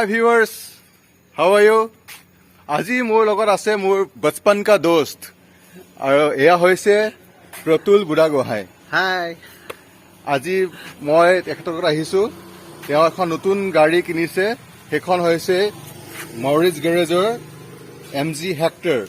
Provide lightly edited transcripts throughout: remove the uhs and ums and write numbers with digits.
Hi viewers, how are you? আজি মোৰ লগত আছে মোৰ বচপন কা দোস্ত আৰু এয়া হৈছে প্ৰতুল বুঢ়াগোহাঁই। হাই আজি মই তেখেতৰ লগত আহিছোঁ। তেওঁ এখন নতুন গাড়ী কিনিছে, সেইখন হৈছে মৰিচ গেৰেজৰ MG হেক্টৰ।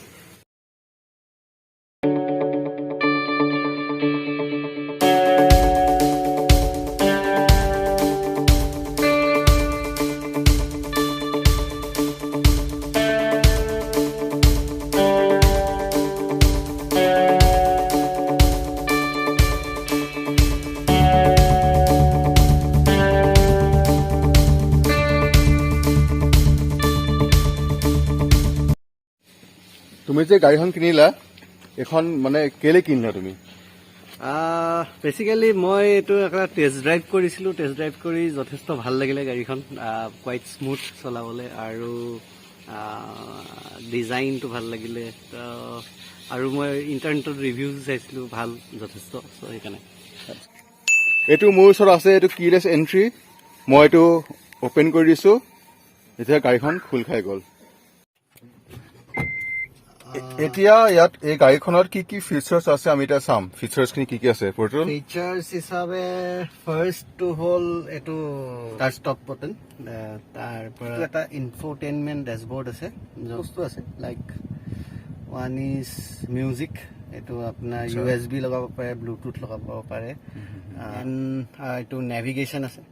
তুমি যে গাড়ীখন কিনিলা, এখন মানে কেলে কিনিলা তুমি? বেচিকেলি মই এইটো এটা টেষ্ট ড্ৰাইভ কৰিছিলোঁ। টেষ্ট ড্ৰাইভ কৰি যথেষ্ট ভাল লাগিলে গাড়ীখন, কোৱাইট স্মুথ চলাবলৈ আৰু ডিজাইনটো ভাল লাগিলে। আৰু মই ইণ্টাৰনেটত ৰিভিউজ চাইছিলোঁ, ভাল যথেষ্ট, চ' সেইকাৰণে। এইটো মোৰ ওচৰত আছে, এইটো কিলেছ এণ্ট্ৰি। মই এইটো অ'পেন কৰি দিছোঁ, এতিয়া গাড়ীখন খোল খাই গ'ল। এতিয়া ইয়াত এই গাড়ীখনত কি কি ফিচাৰ্ছ আছে আমি এতিয়া চাম। ফিচাৰ্ছখিনি কি কি আছে প্ৰতুল? ফিচাৰ্ছ হিচাপে ফাৰ্ষ্টটো হ'ল এইটো টাচ ষ্টপ বটন, তাৰপৰা এটা ইনফোটেইনমেণ্ট ডেছবৰ্ড আছে, বস্তু আছে লাইক ওৱান ইজ মিউজিক, এইটো আপোনাৰ USB লগাব পাৰে, ব্লুটুথ লগাব পাৰে, এইটো নেভিগেশ্যন আছে,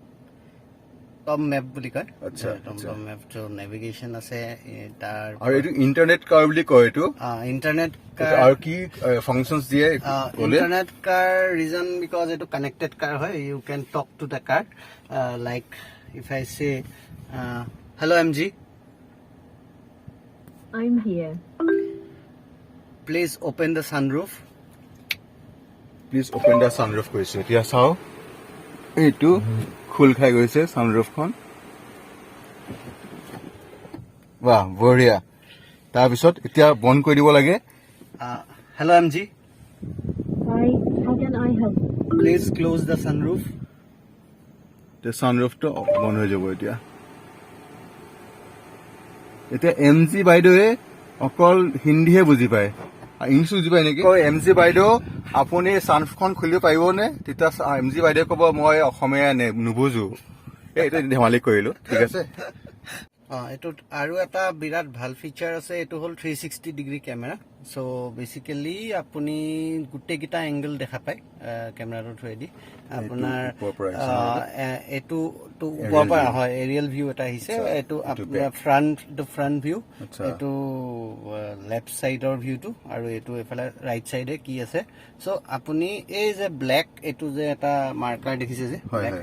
টম মেপ বুলি কয়। টম মেপ নেভিগেশ্যন আছে তাৰ, আৰু এইটো ইণ্টাৰনেট কাৰ বুলি কয়। এইটো ইণ্টাৰনেট কাৰ। আৰু কি ফাংচনছ দিয়ে? ইণ্টাৰনেট কাৰ ৰিজন বিকজ এইটো কানেক্টেড কাৰ হয়, you can talk to the car, like if I say hello' MG, I'm here. Please open the sunroof. Please open the sunroof কৈছে। এতিয়া চাওঁ, এইটো খোল খাই গৈছে ছানৰুফখন। বাহ, বঢ়িয়া। তাৰপিছত এতিয়া বন্ধ কৰি দিব লাগে। Hello' MG, Hi, how can I help? Please close the sunroof. এতিয়া ছানৰুফটো বন্ধ হৈ যাব। এতিয়া MG বাইদেৱে অকল হিন্দীহে বুজি পায়, ইংলিছ বুজি পায় নেকি? MG বাইদেউ আপুনি ছানৰুফখন খুলিব পাৰিবনে? তেতিয়া MG বাইদেৱে ক'ব মই অসমীয়া নুবুজো। এইটো ধেমালি কৰিলো, ঠিক আছে। এইটোত আৰু এটা বিৰাট ভাল ফিচাৰ আছে, এইটো হ'ল 360 ডিগ্ৰী কেমেৰা। চ' বেচিকেলি আপুনি গোটেইকেইটা এংগল দেখা পায় কেমেৰাটোৰ থ্ৰুৱেদি। আপোনাৰ এইটো ওপৰৰ পৰা হয়, এৰিয়েল ভিউ এটা আহিছে। এইটো আপোনাৰ ফ্ৰণ্ট ভিউ, এইটো লেফ্ট চাইডৰ ভিউটো, আৰু এইটো এইফালে ৰাইট চাইডে কি আছে। চ' আপুনি এই যে ব্লেক, এইটো যে এটা মাৰ্কাৰ দেখিছে যে ব্লেক,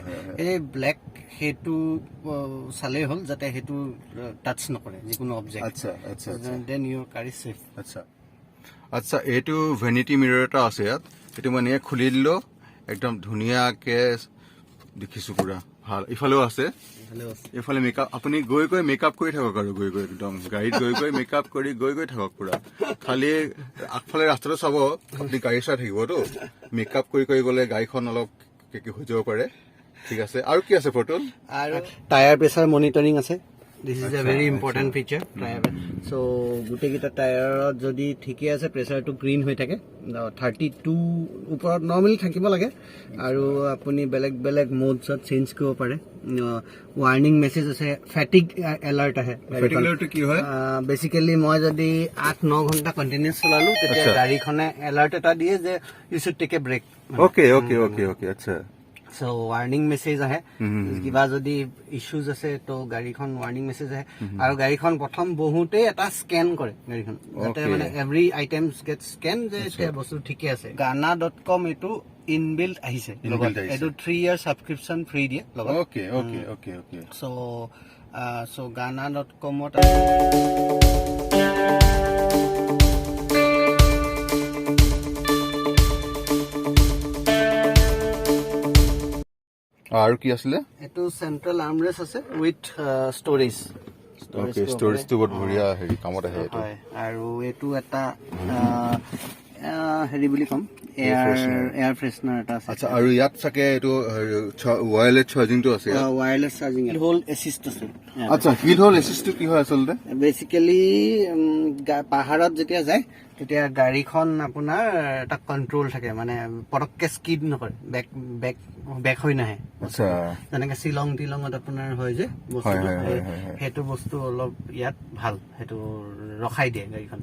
এই ব্লেক সেইটো চালেই হ'ল, যাতে সেইটো টাচ নকৰে যিকোনো object. Then your car is safe. আচ্ছা, এইটো ভেনিটি মিৰৰ এটা আছে ইয়াত। এইটো মানে খুলি দিলো, একদম ধুনীয়াকে দেখিছো, পুৰা ভাল। ইফালেও আছে, এইফালে মেকআপ, আপুনি গৈ গৈ মেকআপ কৰি থাকক, আৰু গৈ গৈ একদম গাড়ীত গৈ গৈ মেকআপ কৰি গৈ গৈ থাকক পুৰা। খালি আগফালে ৰাস্তাটো চাব, আপুনি গাড়ী চাই থাকিবতো, মেকআপ কৰি কৰি গ'লে গাড়ীখন অলপ হৈ যাব পাৰে, ঠিক আছে। আৰু কি আছে প্ৰতুল? আৰু টায়াৰ প্ৰেছাৰ মনিটৰিং আছে। This is a very important feature, tyre. So' গোটেইকেইটা টায়াৰত যদি ঠিকে আছে, প্ৰেছাৰটো গ্ৰীণ হৈ থাকে, 32 ওপৰত নৰ্মেলি থাকিব লাগে। আৰু আপুনি বেলেগ বেলেগ মোডছত চেঞ্জ কৰিব পাৰে। ৱাৰ্ণিং মেছেজ আছে, ফেটিগ এলাৰ্ট আহে। কি হয়? বেচিকেলি মই যদি 8-9 ঘণ্টা কণ্টিনিউছ চলালো, তেতিয়া গাড়ীখনে এলাৰ্ট এটা দিয়ে যে you should take a break. Okay, আচ্ছা। চ' ৱাৰ্ণিং মেছেজ আহে, কিবা যদি ইছ্যুজ আছে তো গাড়ীখন ৱাৰ্ণিং মেছেজ আহে। আৰু গাড়ীখন প্ৰথম বহুতেই এটা স্কেন কৰে গাড়ীখন, যাতে মানে এভৰি আইটেমছ গেট স্কেন, যে এতিয়া বস্তু ঠিকে আছে। Gaana.com এইটো ইনবিল্ট আহিছে, এইটো 3 year ছাবস্ক্ৰিপশ্যন ফ্ৰী দিয়ে লগত। চ' Gaana.com-ত আৰু কি আছিলে? এইটো চেণ্ট্ৰেল আৰ্মৰেষ্ট আছে উইথ ষ্ট'ৰেজ। ষ্ট'ৰেজটো বহুত বঢ়িয়া হেৰি কামত আহে এইটো। আৰু এইটো এটা হেৰি বুলি ক'ম এয়াৰ ফ্ৰেছনাৰ এটা আছে আচ্ছা আৰু ইয়াত চাগে এইটো ৱায়াৰলেছ চাৰ্জিংটো আছে ইয়াত? ৱায়াৰলেছ চাৰ্জিং হ'ল এছিষ্ট আছে আচ্ছা হিল হ'ল এচিছটো কি হয় আচলতে? বেচিকেলি পাহাৰত যেতিয়া যায় তেতিয়া গাড়ীখন আপোনাৰ এটা কণ্ট্ৰল থাকে মানে পটককে স্কিড নকৰে বেক হৈ নাহে আচ্ছা যেনেকে শ্বিলঙত আপোনাৰ হয় যে বস্তুটো সেইটো বস্তু অলপ ইয়াত ভাল সেইটো ৰখাই দিয়ে গাড়ীখন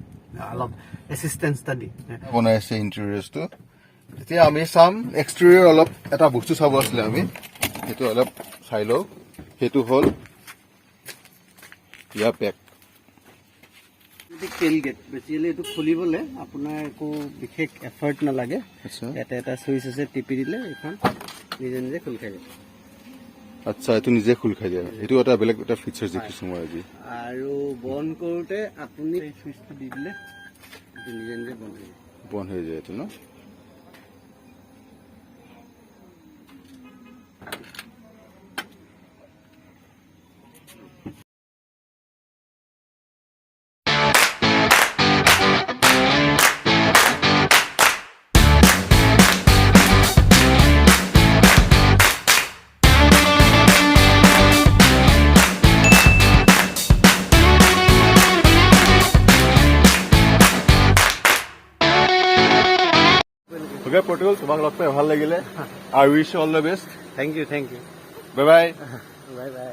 অলপ এচিষ্টেঞ্চ এটা দিয়ে বনাই আছে ইণ্টেৰিয়ৰ্ছটো এতিয়া আমি চাম এক্সটেৰিয়ৰ অলপ এটা বস্তু চাব আছিলে আমি সেইটো অলপ চাই লওঁ সেইটো হ'ল ইয়াৰ পেক টেইল গেট বেচিকেলি এইটো খুলিবলৈ আপোনাৰ একো বিশেষ এফৰ্ট নালাগে আচ্ছা ইয়াতে এটা চুইচ আছে টিপি দিলে এইখন নিজে নিজে খোল খাই যায় আচ্ছা এইটো নিজে খোল খাই যায় এইটো এটা বেলেগ এটা ফিচাৰ দেখিছোঁ মই আজি আৰু বন্ধ কৰোঁতে আপুনি এই চুইচটো দি দিলে এইটো নিজে নিজে বন্ধ হৈ যায় বন্ধ হৈ যায় এইটো ন Okay, Portugal, তোমাক লগ পাই ভাল লাগিলে। I wish you all the best. Thank you Bye bye. Bye by